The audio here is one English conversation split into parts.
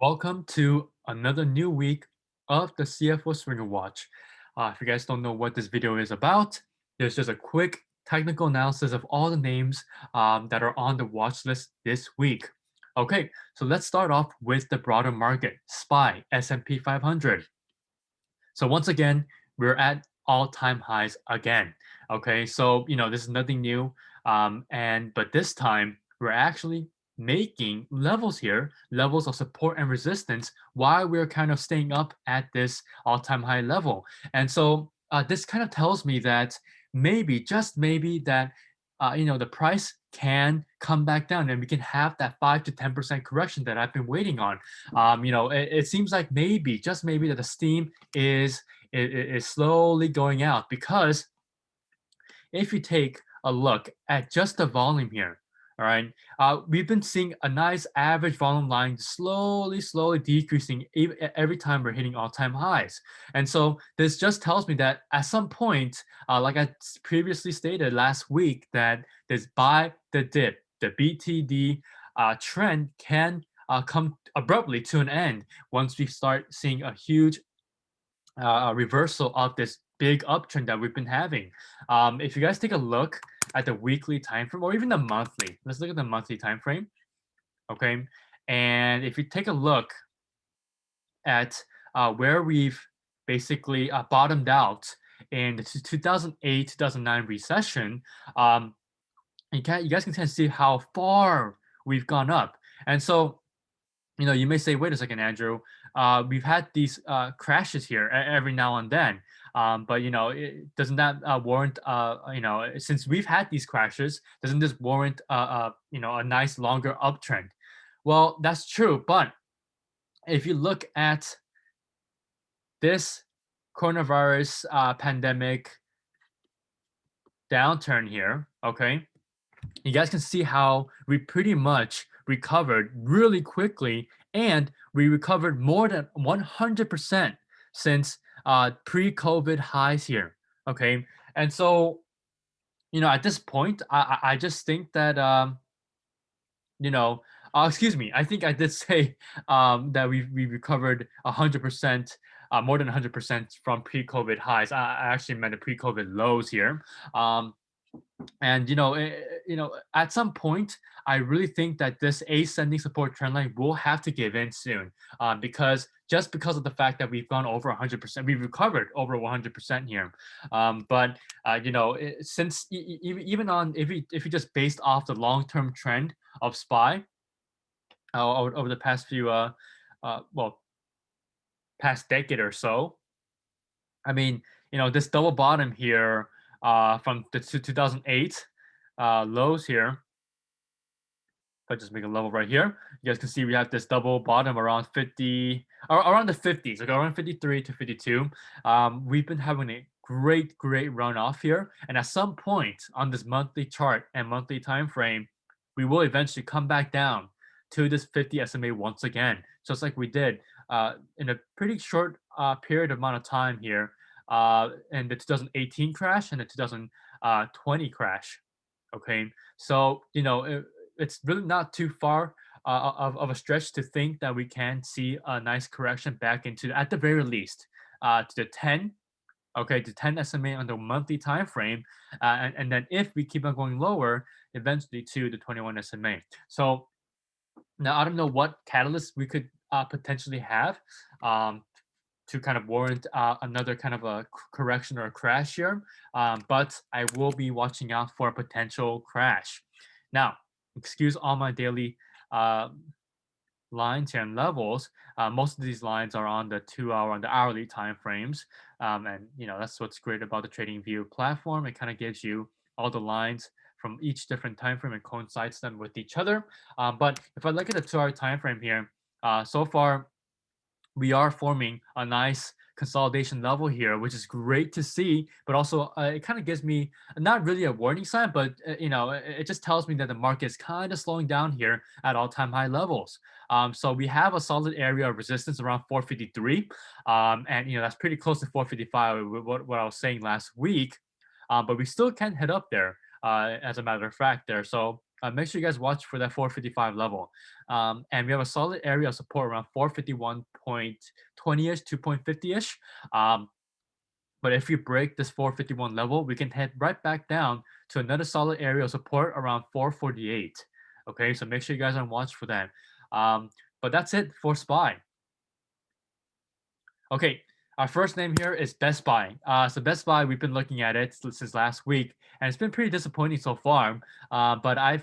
Welcome to another new week of the CFO Swinger Watch. If you guys don't know what this video is about, there's just a quick technical analysis of all the names that are on the watch list this week. Okay, so let's start off with the broader market, SPY, S&P 500. So once again, we're at all-time highs again. Okay, so this is nothing new, but this time we're actually making levels here, levels of support and resistance, while we're kind of staying up at this all-time high level. And so this kind of tells me that maybe, just maybe, that the price can come back down and we can have that 5 to 10% correction that I've been waiting on. It seems like maybe, just maybe, that the steam is slowly going out, because if you take a look at just the volume here, all right, we've been seeing a nice average volume line slowly decreasing every time we're hitting all-time highs. And so this just tells me that at some point, like I previously stated last week, that this buy the dip, the BTD trend can come abruptly to an end once we start seeing a huge reversal of this big uptrend that we've been having. If you guys take a look at the weekly time frame or even the monthly, let's look at the monthly time frame. Okay, and if you take a look at where we've basically bottomed out in the 2008 2009 recession, um, you guys can kind of see how far we've gone up. And so you may say, wait a second, Andrew. We've had these crashes here every now and then. But doesn't that warrant? Since we've had these crashes, doesn't this warrant a nice longer uptrend? Well, that's true. But if you look at this coronavirus pandemic downturn here, okay, you guys can see how we pretty much recovered really quickly, and we recovered more than 100% since pre-COVID highs here. Okay, and so at this point, I just think that excuse me, I think I did say that we recovered 100%. More than 100% from pre-COVID highs. I actually meant the pre-COVID lows here. And at some point, I really think that this ascending support trend line will have to give in soon, because of the fact that we've gone over 100%, we've recovered over 100% here. But since even on, if you just based off the long-term trend of SPY over the past few well, past decade or so, I mean, this double bottom here from the 2008 lows here. If I just make a level right here, you guys can see we have this double bottom around 50, or around the 50s, like around 53 to 52. We've been having a great run off here, and at some point on this monthly chart and monthly time frame, we will eventually come back down to this 50 SMA once again, just like we did in a pretty short period amount of time here in the 2018 crash and the 2020 crash. Okay, so it's really not too far of a stretch to think that we can see a nice correction back into, at the very least, to the 10. Okay, to 10 SMA on the monthly time frame, and then if we keep on going lower, eventually to the 21 SMA. So now I don't know what catalyst we could potentially have um, to kind of warrant another kind of a correction or a crash here, but I will be watching out for a potential crash. Now, excuse all my daily uh, lines here and levels. Most of these lines are on the 2 hour and the hourly time frames, and that's what's great about the TradingView platform. It kind of gives you all the lines from each different time frame and coincides them with each other. But if I look at the 2 hour time frame here, so far we are forming a nice consolidation level here, which is great to see. But also, it kind of gives me not really a warning sign, but it just tells me that the market is kind of slowing down here at all-time high levels. So we have a solid area of resistance around 453, and that's pretty close to 455. What I was saying last week, but we still can head up there. As a matter of fact, there. So make sure you guys watch for that 455 level. And we have a solid area of support around 451.20-ish, 2.50-ish. But if we break this 451 level, we can head right back down to another solid area of support around 448. Okay, so make sure you guys are on watch for that. But that's it for SPY. Okay, our first name here is Best Buy. So Best Buy, we've been looking at it since last week, and it's been pretty disappointing so far. But I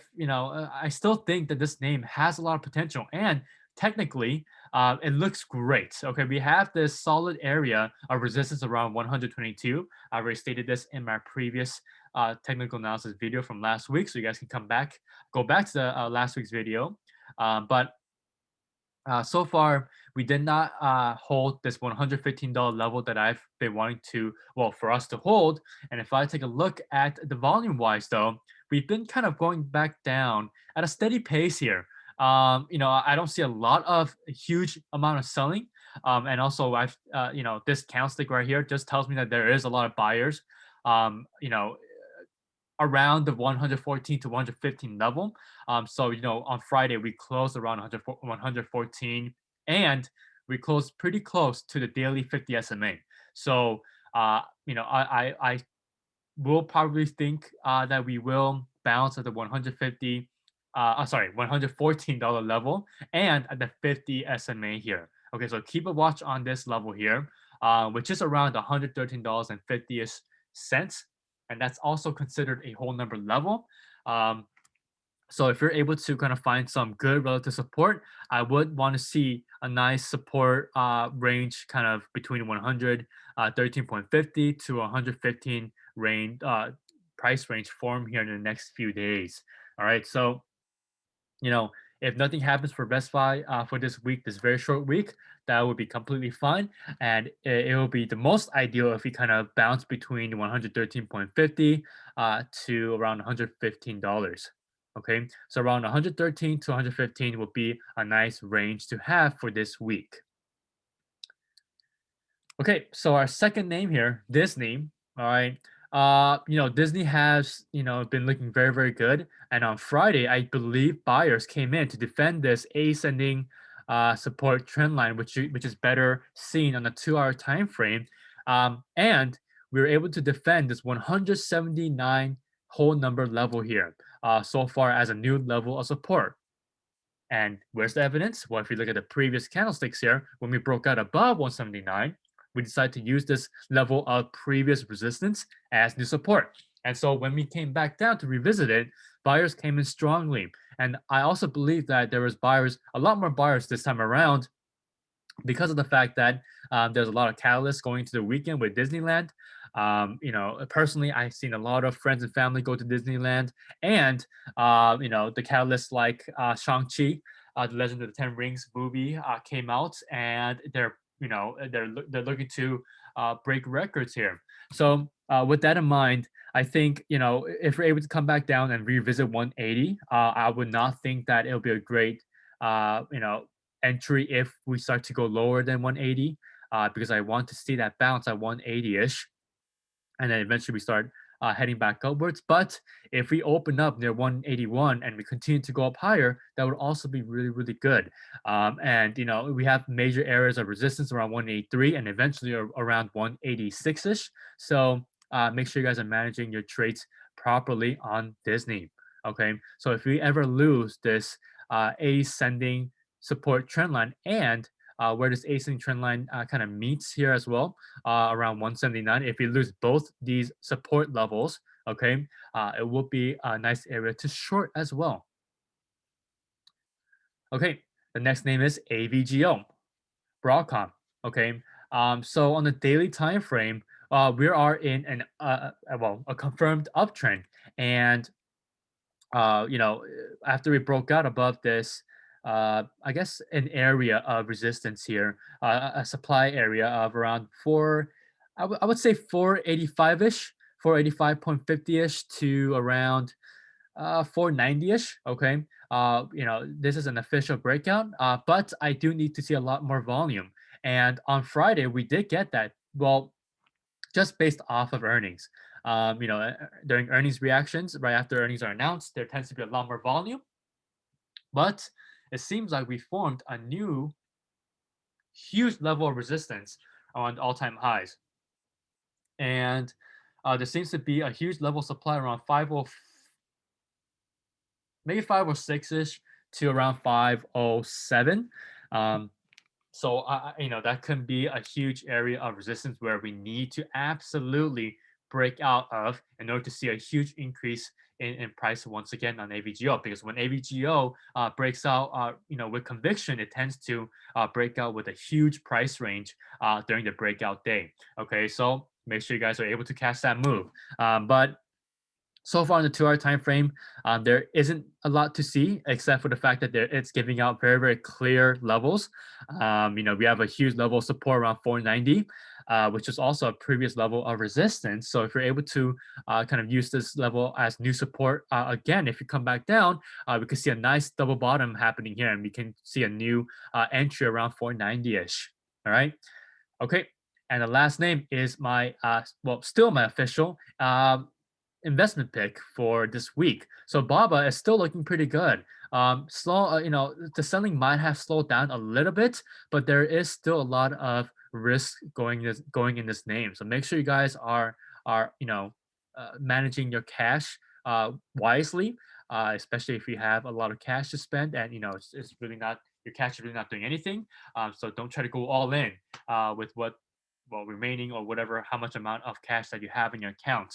still think that this name has a lot of potential, and technically, it looks great. Okay, we have this solid area of resistance around 122. I already stated this in my previous technical analysis video from last week, so you guys can go back to the last week's video. But so far, we did not hold this $115 level that I've been wanting to, well, for us to hold. And if I take a look at the volume wise, though, we've been kind of going back down at a steady pace here. I don't see a lot of huge amount of selling. And also, this candlestick right here just tells me that there is a lot of buyers. You know, around the 114 to 115 level. So, on Friday, we closed around 114 and we closed pretty close to the daily 50 SMA. So, I will probably think that we will bounce at the 150, $114 level and at the 50 SMA here. Okay, so keep a watch on this level here, which is around $113.50, and that's also considered a whole number level. So if you're able to kind of find some good relative support, I would want to see a nice support range kind of between 113.50 to 115 range price range form here in the next few days. All right, so if nothing happens for Best Buy for this week, this very short week, that would be completely fine. And it will be the most ideal if we kind of bounce between 113.50 to around $115. Okay, so around 113 to 115 will be a nice range to have for this week. Okay, so our second name here, Disney. All right. Disney has, been looking very, very good. And on Friday, I believe buyers came in to defend this ascending support trend line, which is better seen on the 2-hour time frame. And we were able to defend this 179 whole number level here so far as a new level of support. And where's the evidence? Well, if you look at the previous candlesticks here, when we broke out above 179, we decided to use this level of previous resistance as new support. And so when we came back down to revisit it, buyers came in strongly. And I also believe that there was a lot more buyers this time around because of the fact that there's a lot of catalysts going to the weekend with Disneyland. Personally, I've seen a lot of friends and family go to Disneyland, and the catalysts like Shang-Chi, the Legend of the Ten Rings movie came out, and they're looking to break records here. So with that in mind, I think if we're able to come back down and revisit 180, I would not think that it'll be a great entry if we start to go lower than 180, because I want to see that bounce at 180-ish, and then eventually we start heading back upwards. But if we open up near 181 and we continue to go up higher, that would also be really, really good. And we have major areas of resistance around 183 and eventually around 186-ish. So make sure you guys are managing your trades properly on Disney. Okay, so if we ever lose this ascending support trend line and where this ascending trend line kind of meets here as well, around 179. If we lose both these support levels, okay, it will be a nice area to short as well. Okay, the next name is AVGO, Broadcom. Okay, so on the daily time frame, we are in a confirmed uptrend, and after we broke out above this, I guess an area of resistance here, a supply area of around I would say 485-ish, 485.50-ish to around 490-ish. Okay, this is an official breakout, but I do need to see a lot more volume. And on Friday, we did get that. Well, just based off of earnings. During earnings reactions, right after earnings are announced, there tends to be a lot more volume. But it seems like we formed a new huge level of resistance on all-time highs, and there seems to be a huge level of supply around 50, maybe 506 ish to around 507. Um, so that can be a huge area of resistance where we need to absolutely break out of in order to see a huge increase in price once again on AVGO. Because when AVGO breaks out, with conviction, it tends to break out with a huge price range during the breakout day. Okay, so make sure you guys are able to catch that move. But so far in the 2 hour time frame, there isn't a lot to see except for the fact that it's giving out very, very clear levels. We have a huge level of support around 490, which is also a previous level of resistance. So if you're able to kind of use this level as new support again, if you come back down, we can see a nice double bottom happening here, and we can see a new entry around 490-ish. All right. Okay. And the last name is my, still my official investment pick for this week. So Baba is still looking pretty good. The selling might have slowed down a little bit, but there is still a lot of risk going in this name. So make sure you guys are managing your cash wisely, especially if you have a lot of cash to spend, and it's really not your cash is really not doing anything. So don't try to go all in with remaining or whatever how much amount of cash that you have in your account.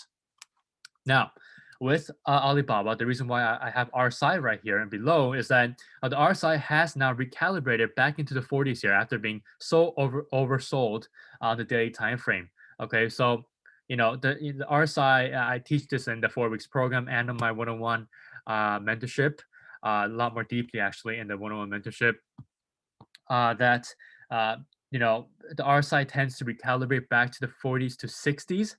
Now, with Alibaba, the reason why I have RSI right here and below is that the RSI has now recalibrated back into the 40s here after being so oversold on the daily time frame. Okay, so the RSI, I teach this in the 4 weeks program and on my one-on-one mentorship, a lot more deeply actually in the one-on-one mentorship. That the RSI tends to recalibrate back to the 40s to 60s.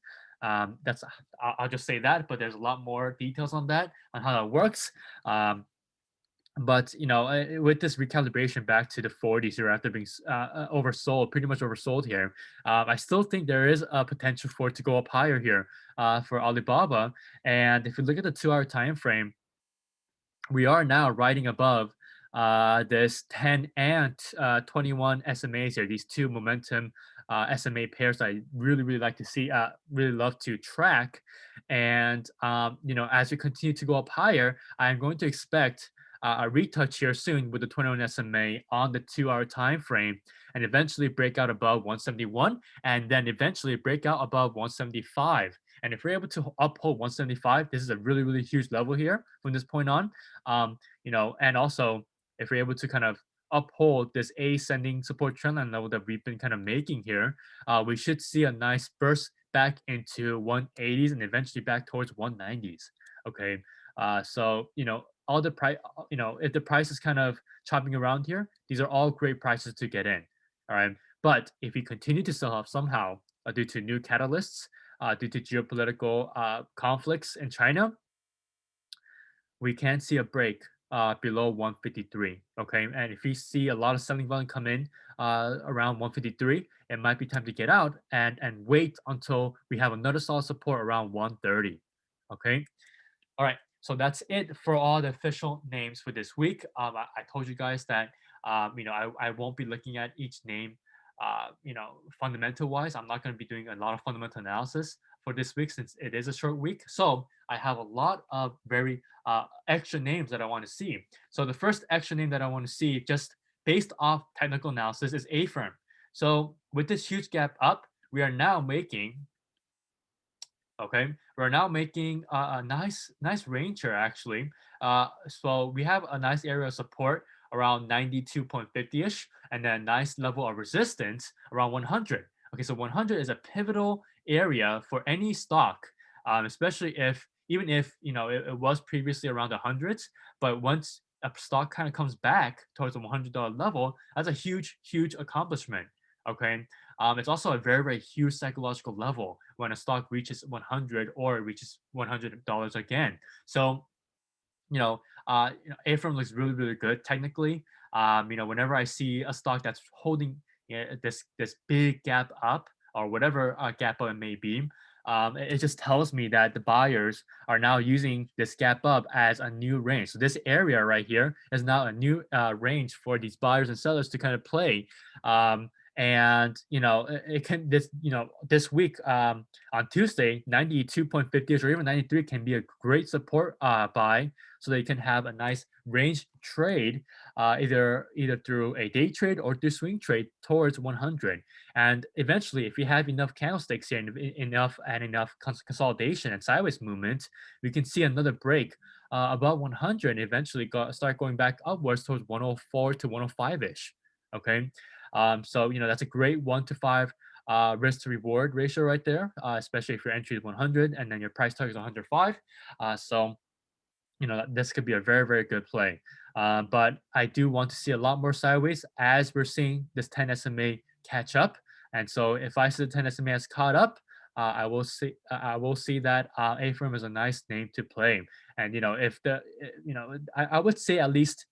That's I'll just say that, but there's a lot more details on that on how that works. But with this recalibration back to the 40s here after being oversold, pretty much oversold here, I still think there is a potential for it to go up higher here for Alibaba. And if you look at the 2 hour time frame, we are now riding above this 10 and 21 SMAs here, these two momentum SMA pairs I really, really like to see, really love to track. And, as we continue to go up higher, I'm going to expect a retouch here soon with the 21 SMA on the 2 hour time frame and eventually break out above 171 and then eventually break out above 175. And if we're able to uphold 175, this is a really, really huge level here from this point on. And also if we're able to kind of uphold this ascending support trend line level that we've been kind of making here, we should see a nice burst back into 180s and eventually back towards 190s. Okay. So all the price, if the price is kind of chopping around here, these are all great prices to get in. All right. But if we continue to sell off somehow due to new catalysts, due to geopolitical conflicts in China, we can see a break below 153. Okay, and if we see a lot of selling volume come in around 153, it might be time to get out and wait until we have another solid support around 130. Okay, all right. So that's it for all the official names for this week. I told you guys that I won't be looking at each name fundamental wise. I'm not going to be doing a lot of fundamental analysis for this week since it is a short week. So I have a lot of very extra names that I want to see. So the first extra name that I want to see, just based off technical analysis, is Aframe. So with this huge gap up, we are now making a nice range here actually. So we have a nice area of support around 92.50ish and then a nice level of resistance around 100. Okay, so 100 is a pivotal area for any stock, especially if even if it was previously around the hundreds, but once a stock kind of comes back towards the $100 level, that's a huge accomplishment. Okay, it's also a very, very huge psychological level when a stock reaches 100 or reaches $100 again. So, Aframe looks really, really good technically. Whenever I see a stock that's holding this big gap up or whatever gap up it may be, it just tells me that the buyers are now using this gap up as a new range. So this area right here is now a new range for these buyers and sellers to kind of play. And it can this week on Tuesday, 92.50 or even 93 can be a great support buy, so they can have a nice range trade, either through a day trade or through swing trade towards 100. And eventually, if we have enough candlesticks here and enough consolidation and sideways movement, we can see another break above 100 and eventually start going back upwards towards 104 to 105 ish. Okay, so that's a great 1 to 5 risk to reward ratio right there, especially if your entry is 100 and then your price target is 105. So this could be a very, very good play. But I do want to see a lot more sideways as we're seeing this 10 SMA catch up. And so if I see the 10 SMA has caught up, I will see that Aframe is a nice name to play. And if I would say at least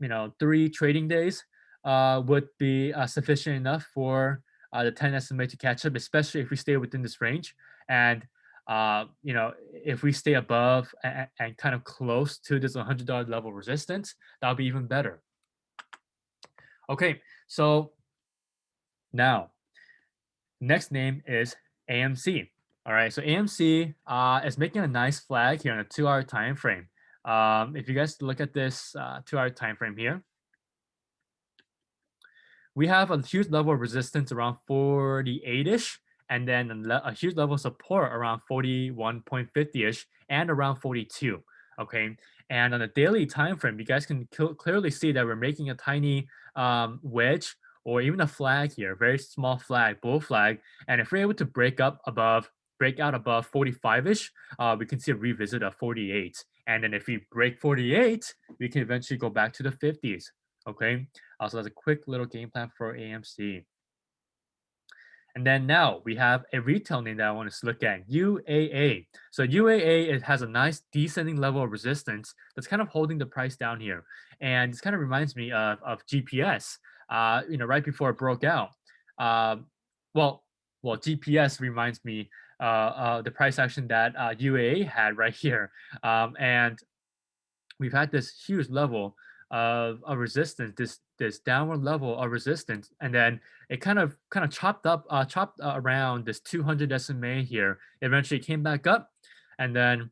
3 trading days would be sufficient enough for the 10 SMA to catch up, especially if we stay within this range. And if we stay above and kind of close to this $100 level resistance, that'll be even better. Okay, so now next name is AMC. All right, so AMC is making a nice flag here on a 2-hour time frame. If you guys look at this 2-hour time frame here, we have a huge level of resistance around 48-ish, and then a huge level of support around 41.50-ish and around 42. Okay, and on a daily time frame, you guys can clearly see that we're making a tiny wedge or even a flag here, very small flag, bull flag. And if we're able to break out above 45-ish, we can see a revisit of 48. And then if we break 48, we can eventually go back to the 50s. Okay, so that's a quick little game plan for AMC. And then now we have a retail name that I want to look at, UAA. So UAA, it has a nice descending level of resistance that's kind of holding the price down here. And this kind of reminds me of GPS, right before it broke out. Um, well, GPS reminds me the price action that UAA had right here. And we've had this huge level of resistance, this downward level of resistance, and then it kind of chopped around this 200 SMA here. Eventually came back up, and then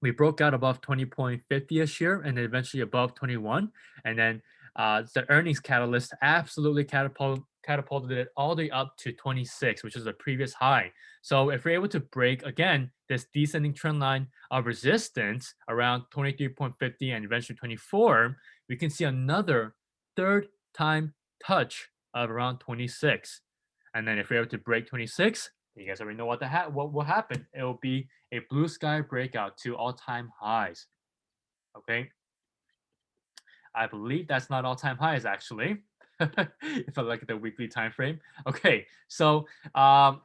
we broke out above 20.50-ish here, and then eventually above 21, and then the earnings catalyst absolutely catapulted it all the way up to 26, which is the previous high. So if we're able to break again this descending trend line of resistance around 23.50 and eventually 24, we can see another third time touch of around 26. And then if we're able to break 26, you guys already know what will happen. It will be a blue sky breakout to all-time highs. Okay, I believe that's not all-time highs actually. If I look at the weekly time frame. Okay, so I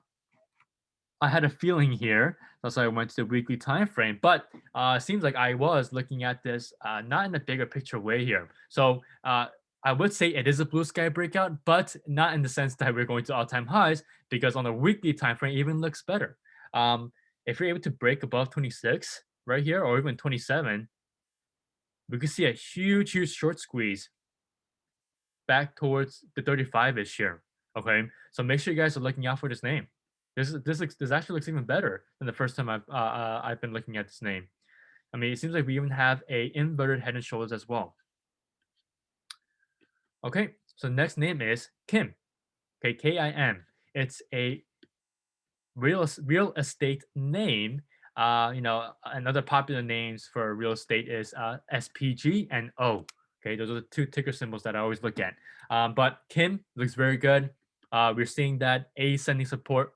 had a feeling here. That's why I went to the weekly time frame. But it seems like I was looking at this not in a bigger picture way here. So I would say it is a blue sky breakout, but not in the sense that we're going to all-time highs, because on the weekly time frame, it even looks better. If you're able to break above 26 right here, or even 27, we could see a huge, huge short squeeze back towards the 35-ish here. Okay, so make sure you guys are looking out for this name. This actually looks even better than the first time I've been looking at this name. I mean, it seems like we even have a inverted head and shoulders as well. Okay, so next name is Kim. Okay, KIM. It's a real estate name. Another popular names for real estate is SPG and O. Okay, those are the two ticker symbols that I always look at. But Kim looks very good. We're seeing that ascending support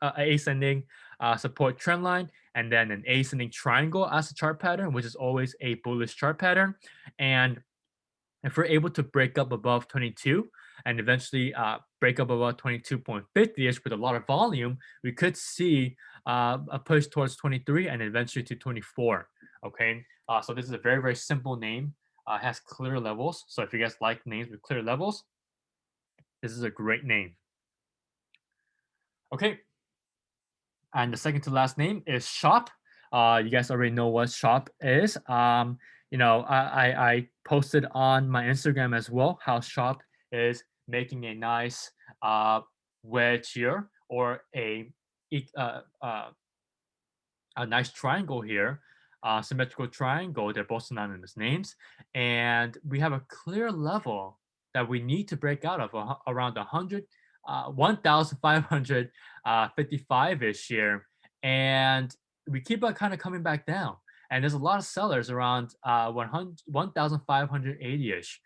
trend line, and then an ascending triangle as a chart pattern, which is always a bullish chart pattern. And if we're able to break up above 22 and eventually break up above 22.50-ish with a lot of volume, we could see a push towards 23 and eventually to 24. Okay, so this is a very, very simple name. Has clear levels. So if you guys like names with clear levels, this is a great name. Okay, And the second to last name is Shop. You guys already know what Shop is. I posted on my Instagram as well how Shop is making a nice uh, wedge here, or e- uh, uh, a nice triangle here, symmetrical triangle. They're both synonymous names, and we have a clear level that we need to break out of around 1,555 ish here, and we keep on kind of coming back down. And there's a lot of sellers around 1,580 ish.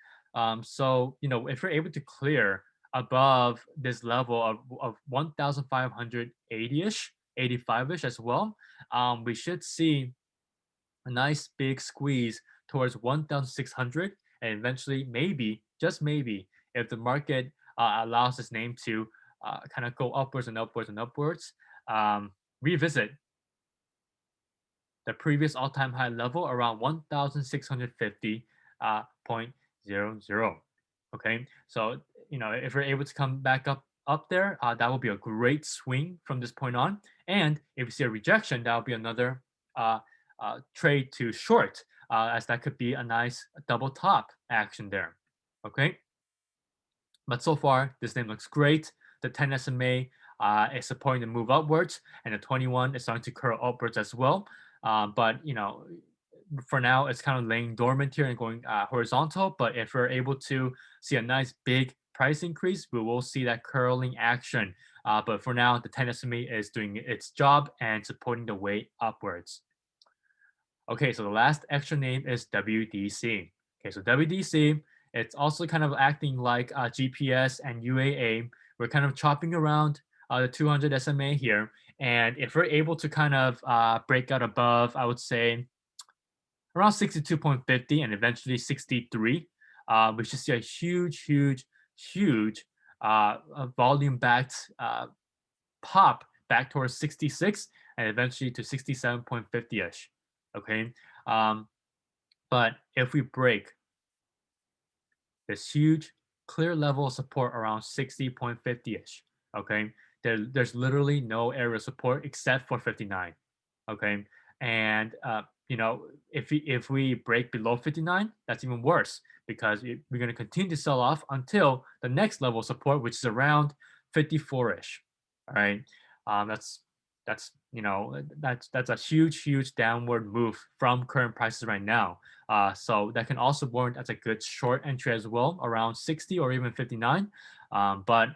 So if we're able to clear above this level of 1,580 ish, 85 ish as well, we should see a nice big squeeze towards 1,600, and eventually, maybe, just maybe, if the market allows this name to kind of go upwards and upwards and upwards, revisit the previous all-time high level around 1,650.00. Okay, so if we're able to come back up there, that will be a great swing from this point on. And if we see a rejection, that will be another uh, trade to short, as that could be a nice double top action there. Okay, but so far this name looks great. The 10 SMA is supporting to move upwards, and the 21 is starting to curl upwards as well. But for now, it's kind of laying dormant here and going horizontal. But if we're able to see a nice big price increase, we will see that curling action. But for now, the 10 SMA is doing its job and supporting the way upwards. Okay, so the last extra name is WDC. Okay, so WDC, it's also kind of acting like GPS and UAA. We're kind of chopping around the 200 SMA here. And if we're able to kind of break out above, I would say around 62.50 and eventually 63, we should see a huge, huge, huge volume-backed pop back towards 66 and eventually to 67.50-ish. Okay, but if we break this huge clear level of support around 60.50-ish, okay, there's literally no area of support except for 59. Okay, and if we break below 59, that's even worse, because we're going to continue to sell off until the next level of support, which is around 54-ish. All right, that's a huge downward move from current prices right now. So that can also warrant as a good short entry as well, around 60 or even 59. But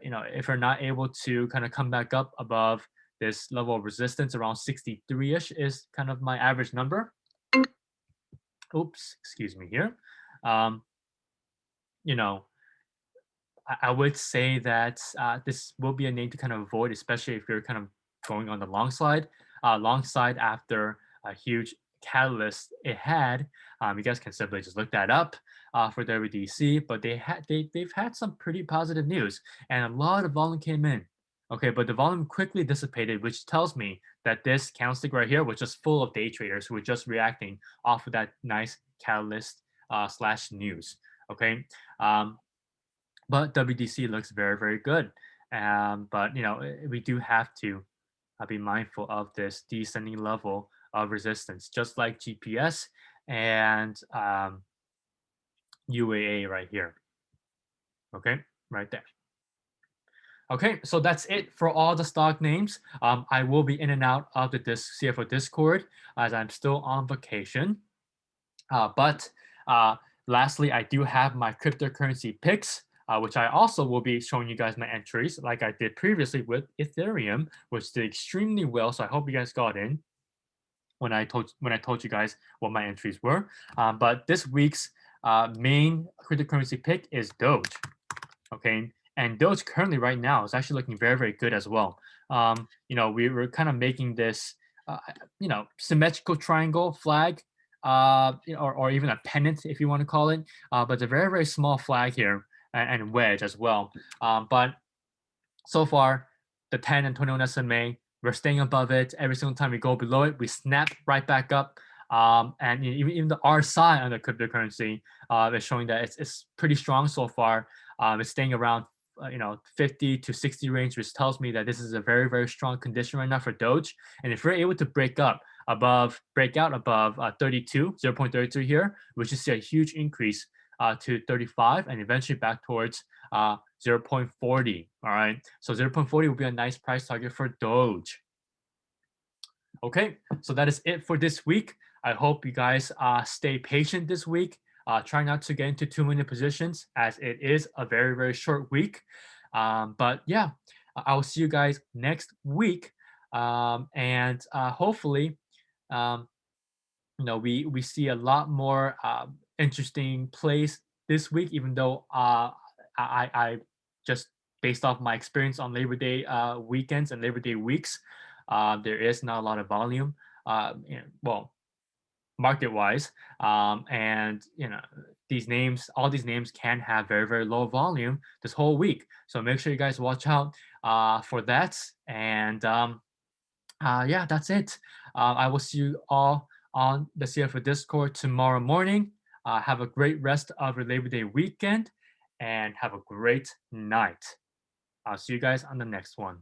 if we're not able to kind of come back up above this level of resistance around 63-ish is kind of my average number. Oops, excuse me here. Um, you know, I would say that this will be a name to kind of avoid, especially if you're kind of going on the long side. Long side after a huge catalyst it had. You guys can simply just look that up for WDC, but they've had some pretty positive news, and a lot of volume came in. Okay, but the volume quickly dissipated, which tells me that this candlestick right here was just full of day traders who were just reacting off of that nice catalyst slash news. Okay, but WDC looks very, very good. But we do have to be mindful of this descending level of resistance, just like GPS and UAA right here. Okay, right there. Okay, so that's it for all the stock names. I will be in and out of the CFO Discord as I'm still on vacation. But lastly, I do have my cryptocurrency picks, which I also will be showing you guys my entries like I did previously with Ethereum, which did extremely well. So I hope you guys got in when I told you guys what my entries were. But this week's main cryptocurrency pick is Doge. Okay, and Doge currently right now is actually looking very, very good as well. We were kind of making this symmetrical triangle flag, or even a pennant if you want to call it, but it's a very, very small flag here, and wedge as well. But so far, the 10 and 21 SMA, we're staying above it. Every single time we go below it, we snap right back up. And even the RSI on the cryptocurrency is showing that it's pretty strong so far. It's staying around 50 to 60 range, which tells me that this is a very, very strong condition right now for Doge. And if we're able to break out above 32, 0.32 here, we should see a huge increase to 35 and eventually back towards 0.40. All right. So 0.40 will be a nice price target for Doge. Okay, so that is it for this week. I hope you guys stay patient this week. Try not to get into too many positions as it is a very, very short week. But yeah, I will see you guys next week. And hopefully, um, we see a lot more interesting plays this week, even though I just based off my experience on Labor Day weekends and Labor Day weeks, there is not a lot of volume. Well, market wise, and all these names can have very, very low volume this whole week. So make sure you guys watch out for that. And yeah, that's it. I will see you all on the CFO Discord tomorrow morning. Have a great rest of your Labor Day weekend and have a great night. I'll see you guys on the next one.